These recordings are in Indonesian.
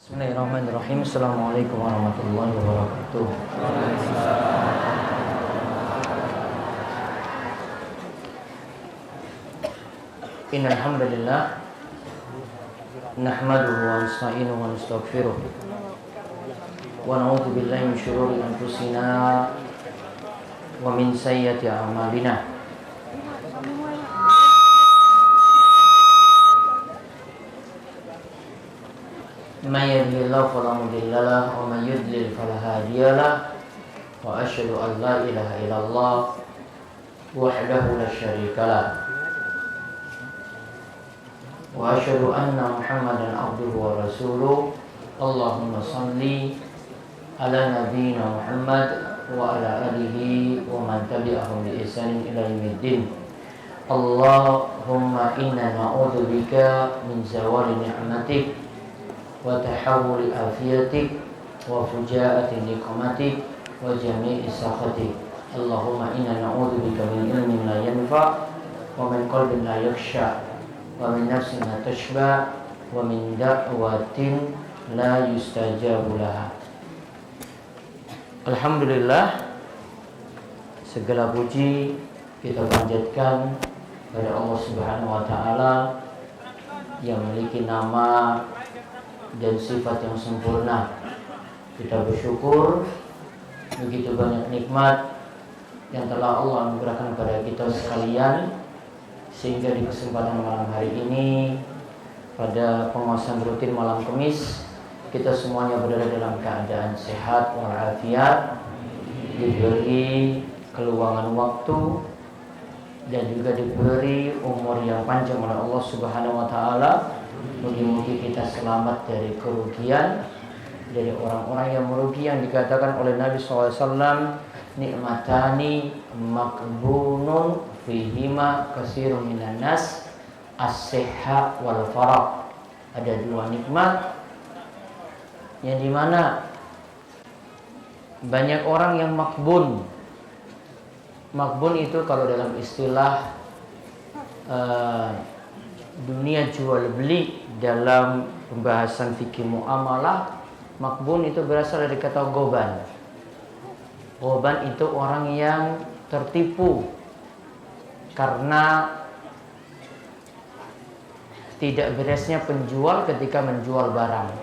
Bismillahirrahmanirrahim. Assalamualaikum warahmatullahi wabarakatuh. Innal hamdalillah nahmaduhu wa nasta'inuhu wa nastaghfiruh wa na'udzu billahi min shururi anfusina wa min sayyiati a'malina. Man yahdihillahu fala mudilla lahu wa man yudlil fala hadiya lahu wa asyhadu an la ilaha illallah wahdahu la syarika lahu wa asyhadu anna Muhammadan abduhu wa rasuluh. Allahumma shalli ala nabiyyina Muhammad wa ala alihi wa man tabi'ahum bi ihsanin ila yaumiddin. Allahumma inna na'udzu bika min zawali ni'matik wa tahawuli afiyatik wa fujaati niqmatik wa jami'i sakhatik. Allahumma inna na'udzu bika min ilmin la yanfa wa min qalbin la yakhsha wa min nafsin la tashba wa min da'watin la yustajabu laha. Alhamdulillah, segala puji kita panjatkan pada Allah Subhanahu wa taala yang memiliki nama dan sifat yang sempurna. Kita bersyukur begitu banyak nikmat yang telah Allah anugerahkan kepada kita sekalian, sehingga di kesempatan malam hari ini pada pengawasan rutin malam Kamis kita semuanya berada dalam keadaan sehat walafiat, diberi keluangan waktu dan juga diberi umur yang panjang oleh Allah Subhanahu wa taala. Mudah-mudahan kita selamat dari kerugian, dari orang-orang yang merugi, yang dikatakan oleh Nabi SAW, nikmatani makbunun fihima kasirun minan nas as-sihha wal farah. Ada dua nikmat yang dimana banyak orang yang makbun. Makbun itu kalau dalam istilah dunia jual beli, dalam pembahasan fikih muamalah, makbun itu berasal dari kata goban. Goban itu orang yang tertipu karena tidak beresnya penjual ketika menjual barang.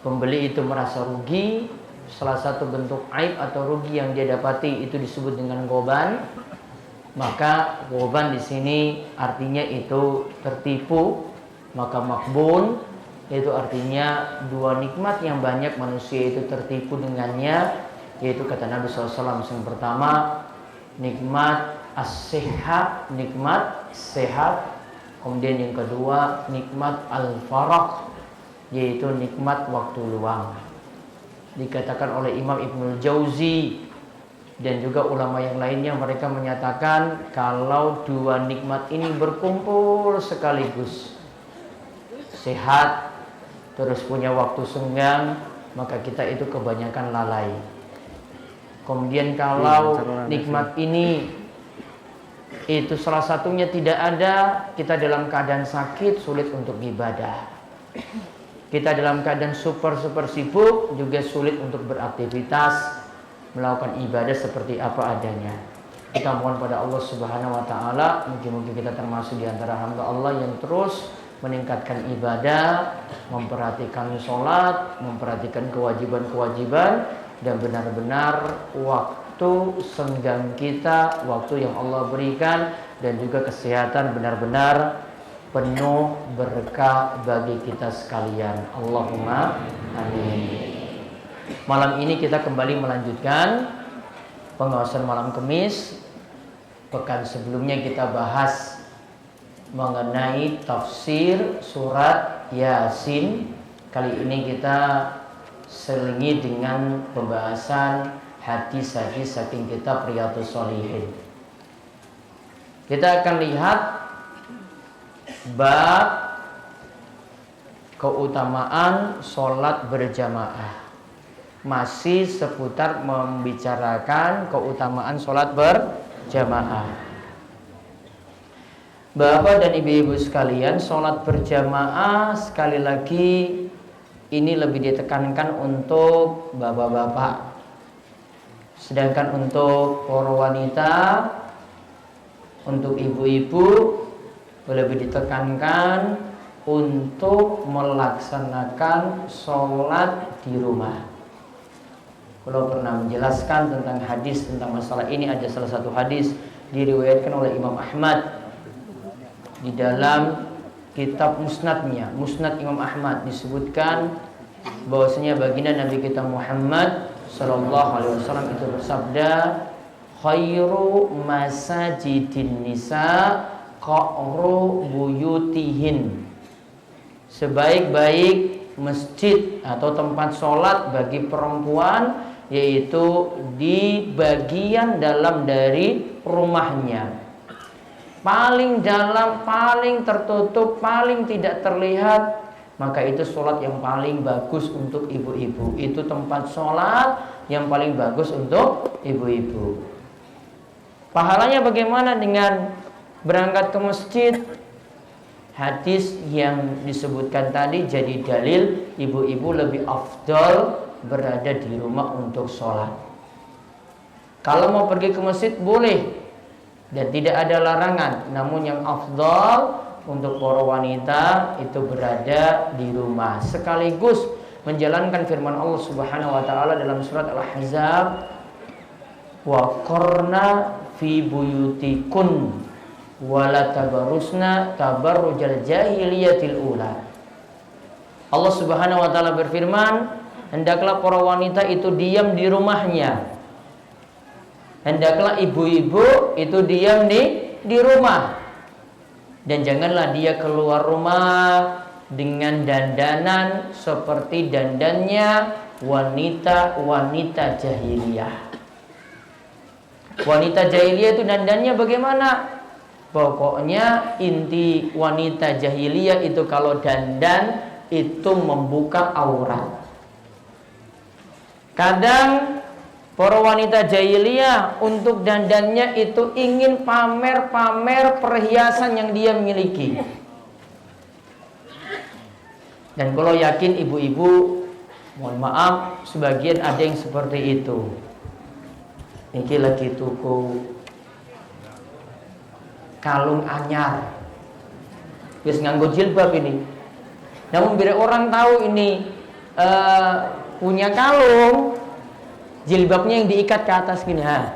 Pembeli itu merasa rugi. Salah satu bentuk aib atau rugi yang dia dapati itu disebut dengan goban. Maka goban di sini artinya itu tertipu. Maka makbun itu artinya dua nikmat yang banyak manusia itu tertipu dengannya, yaitu kata Nabi SAW yang pertama nikmat as-sihhat, nikmat sehat. Kemudian yang kedua nikmat al-farah, yaitu nikmat waktu luang. Dikatakan oleh Imam Ibnul Jauzi dan juga ulama yang lainnya, mereka menyatakan kalau dua nikmat ini berkumpul sekaligus, sehat terus punya waktu senggang, maka kita itu kebanyakan lalai. Kemudian kalau nikmat ini itu salah satunya tidak ada, kita dalam keadaan sakit, sulit untuk ibadah. Kita dalam keadaan super sibuk, juga sulit untuk beraktivitas, melakukan ibadah seperti apa adanya. Kita mohon pada Allah Subhanahu wa taala, mungkin kita termasuk di antara hamba Allah yang terus meningkatkan ibadah, memperhatikan sholat, memperhatikan kewajiban-kewajiban, dan benar-benar waktu senggang kita, waktu yang Allah berikan, dan juga kesehatan benar-benar penuh berkah bagi kita sekalian. Allahumma amin. Malam ini kita kembali melanjutkan pengawasan malam Kamis. Pekan sebelumnya kita bahas mengenai tafsir surat Yasin. Kali ini kita selingi dengan pembahasan hadis-hadis saking kitab Riyadhus Shalihin. Kita akan lihat bab keutamaan sholat berjamaah. Masih seputar membicarakan keutamaan sholat berjamaah. Bapak dan ibu-ibu sekalian, sholat berjamaah sekali lagi ini lebih ditekankan untuk bapak-bapak. Sedangkan untuk para wanita, untuk ibu-ibu lebih ditekankan untuk melaksanakan sholat di rumah. Kalau pernah menjelaskan tentang hadis tentang masalah ini, ada salah satu hadis diriwayatkan oleh Imam Ahmad di dalam kitab musnadnya, Musnad Imam Ahmad, disebutkan bahwasanya baginda Nabi kita Muhammad sallallahu alaihi wasallam itu bersabda, khairu masajidin nisa qa'ru buyutihin. Sebaik-baik masjid atau tempat sholat bagi perempuan yaitu di bagian dalam dari rumahnya. Paling dalam, paling tertutup, paling tidak terlihat, maka itu sholat yang paling bagus untuk ibu-ibu. Itu tempat sholat yang paling bagus untuk ibu-ibu. Pahalanya bagaimana dengan berangkat ke masjid? Hadis yang disebutkan tadi jadi dalil ibu-ibu lebih afdal berada di rumah untuk sholat. Kalau mau pergi ke masjid boleh dan tidak ada larangan, namun yang afdal untuk para wanita itu berada di rumah sekaligus menjalankan firman Allah Subhanahu wa taala dalam surat Al-Ahzab, wa qarna fi buyutikun wala tabarrusna tabarrujal jahiliyatil ula. Allah Subhanahu wa taala berfirman, hendaklah para wanita itu diam di rumahnya. Hendaklah ibu-ibu itu diam di rumah. Dan janganlah dia keluar rumah dengan dandanan seperti dandannya wanita-wanita jahiliyah. Wanita jahiliyah itu dandannya bagaimana? Pokoknya inti wanita jahiliyah itu kalau dandan itu membuka aurat. Kadang para wanita jahiliyah untuk dandannya itu ingin pamer-pamer perhiasan yang dia miliki. Dan kalau yakin ibu-ibu, mohon maaf, sebagian ada yang seperti itu. Ini lagi tuku kalung anyar, wis nganggo jilbab ini. Namun biar orang tahu ini punya kalung, jilbabnya yang diikat ke atas gini, ha.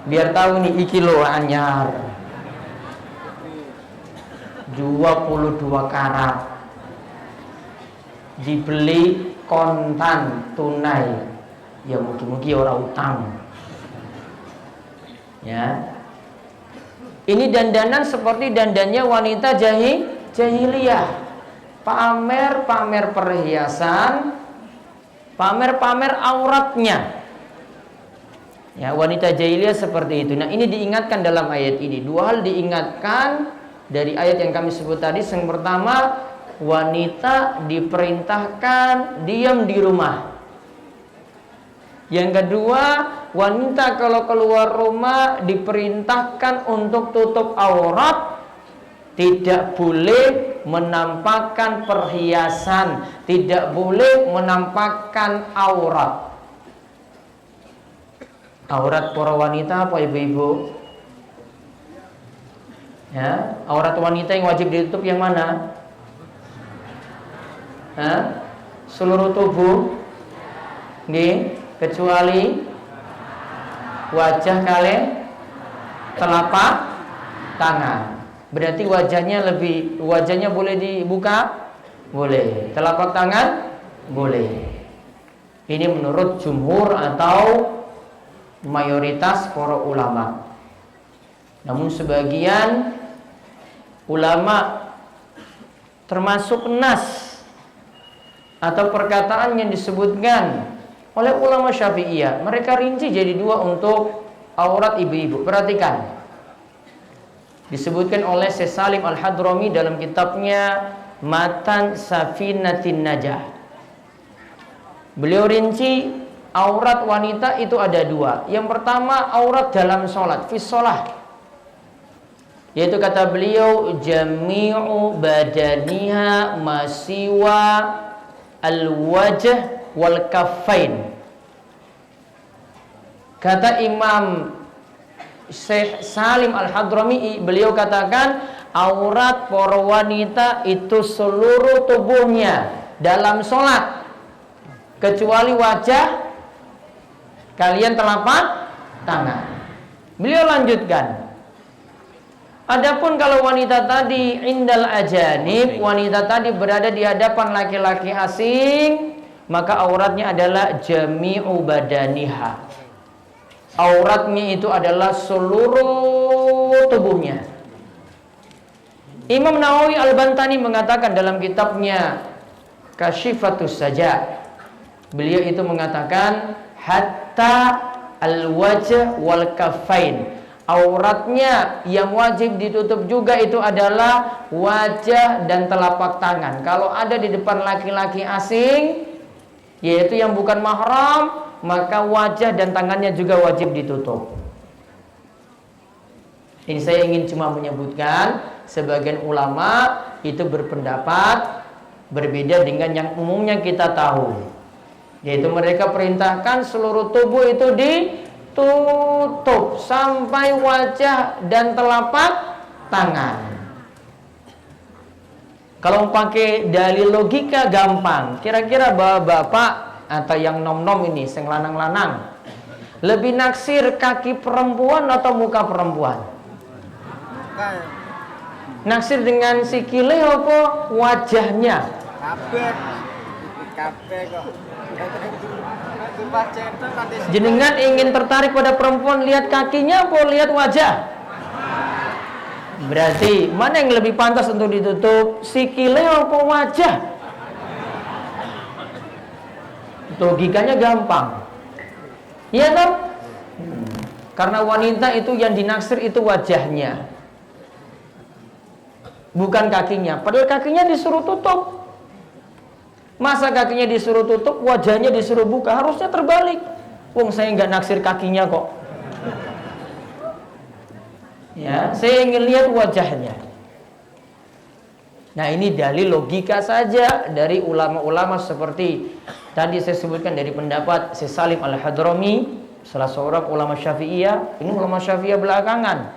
Biar tahu nih iki lo anyar. 22 karat. Dibeli kontan tunai. Ya mungkin orang utang. Ya. Ini dandanan seperti dandannya wanita jahiliyah. Pamer-pamer perhiasan, pamer-pamer auratnya. Ya, wanita jahiliyah seperti itu. Nah, ini diingatkan dalam ayat ini. Dua hal diingatkan dari ayat yang kami sebut tadi. Yang pertama, wanita diperintahkan diam di rumah. Yang kedua, wanita kalau keluar rumah diperintahkan untuk tutup aurat, tidak boleh menampakkan perhiasan, tidak boleh menampakkan aurat. Aurat para wanita apa ibu-ibu? Ya, aurat wanita yang wajib ditutup yang mana? Seluruh tubuh, nggih, kecuali wajah kalian, telapak tangan. Berarti wajahnya boleh dibuka? Boleh. Telapak tangan? Boleh. Ini menurut jumhur atau mayoritas para ulama. Namun sebagian ulama termasuk nas atau perkataan yang disebutkan oleh ulama Syafi'iyah, mereka rinci jadi dua untuk aurat ibu-ibu. Perhatikan, disebutkan oleh Syekh Salim Al-Hadrami dalam kitabnya Matan Safinatin Najah. Beliau rinci aurat wanita itu ada dua. Yang pertama aurat dalam sholat, fi sholat. Yaitu kata beliau jami'u badaniha masiwa al-wajh wal kaffain. Kata Imam Syekh Salim Al-Hadrami, beliau katakan aurat para wanita itu seluruh tubuhnya dalam sholat kecuali wajah kalian telapak tangan. Beliau lanjutkan, adapun kalau wanita tadi indal ajanib, wanita tadi berada di hadapan laki-laki asing, maka auratnya adalah jami'u badaniha. Auratnya itu adalah seluruh tubuhnya. Imam Nawawi Al-Bantani mengatakan dalam kitabnya Kasyifatus Saja, beliau itu mengatakan hatta al-wajh wal kaffain. Auratnya yang wajib ditutup juga itu adalah wajah dan telapak tangan. Kalau ada di depan laki-laki asing, yaitu yang bukan mahram, maka wajah dan tangannya juga wajib ditutup. Ini saya ingin cuma menyebutkan, sebagian ulama itu berpendapat berbeda dengan yang umumnya kita tahu, yaitu mereka perintahkan seluruh tubuh itu ditutup sampai wajah dan telapak tangan. Kalau pakai dalil logika gampang. Kira-kira bapak atau yang nom-nom ini, sing lanang-lanang, lebih naksir kaki perempuan atau muka perempuan? Naksir dengan sikile apa wajahnya? Kabeh kok. Jenengan ingin tertarik pada perempuan lihat kakinya apa lihat wajah? Berarti mana yang lebih pantas untuk ditutup, sikile apa wajah? Logikanya gampang. Iya toh? Karena wanita itu yang dinaksir itu wajahnya, bukan kakinya. Padahal kakinya disuruh tutup. Masa kakinya disuruh tutup, wajahnya disuruh buka? Harusnya terbalik. Wong saya nggak naksir kakinya kok. Ya, saya ingin lihat wajahnya. Nah, ini dalil logika saja dari ulama-ulama seperti tadi saya sebutkan dari pendapat Syekh Salim Al-Hadrami, salah seorang ulama Syafi'iyah. Ini ulama Syafi'iyah belakangan.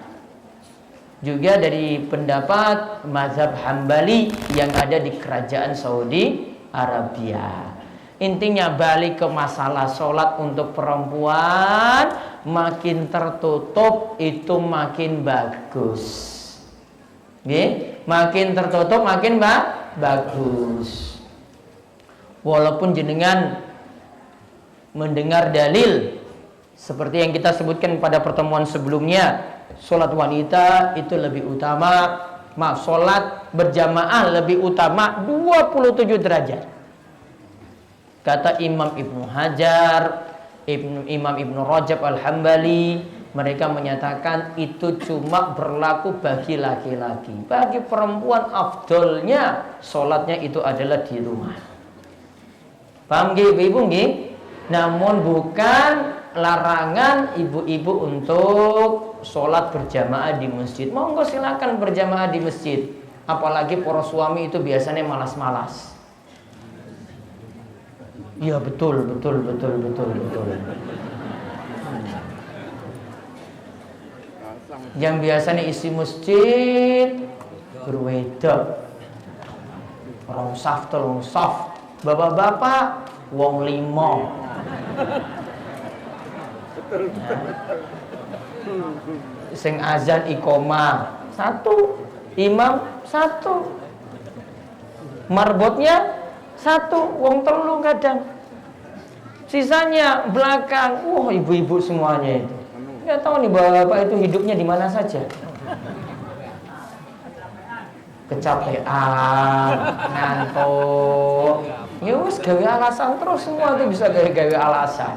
Juga dari pendapat mazhab Hambali yang ada di kerajaan Saudi Arabia. Intinya balik ke masalah sholat untuk perempuan, makin tertutup itu makin bagus. Makin tertutup makin bagus. Walaupun jenengan mendengar dalil seperti yang kita sebutkan pada pertemuan sebelumnya, sholat wanita itu lebih utama, sholat berjamaah lebih utama 27 derajat. Kata Imam Ibnu Hajar, Imam Ibnu Rajab Al-Hambali, mereka menyatakan itu cuma berlaku bagi laki-laki. Bagi perempuan afdolnya sholatnya itu adalah di rumah. Paham nggih ibu-ibu nggih? Namun bukan larangan ibu-ibu untuk sholat berjamaah di masjid. Monggo silakan berjamaah di masjid. Apalagi para suami itu biasanya malas-malas. Iya betul. Yang biasanya isi masjid berwedok, orang saf telung saf, bapak-bapak wong limo. Sing azan iqomah satu, imam satu, marbotnya satu, wong telu kadang, sisanya belakang. Wah, ibu-ibu semuanya itu. Nggak tahu nih bapak itu hidupnya di mana saja. Kecapean, ngantuk. Ya wis gawe alasan terus, semua itu bisa gawe alasan.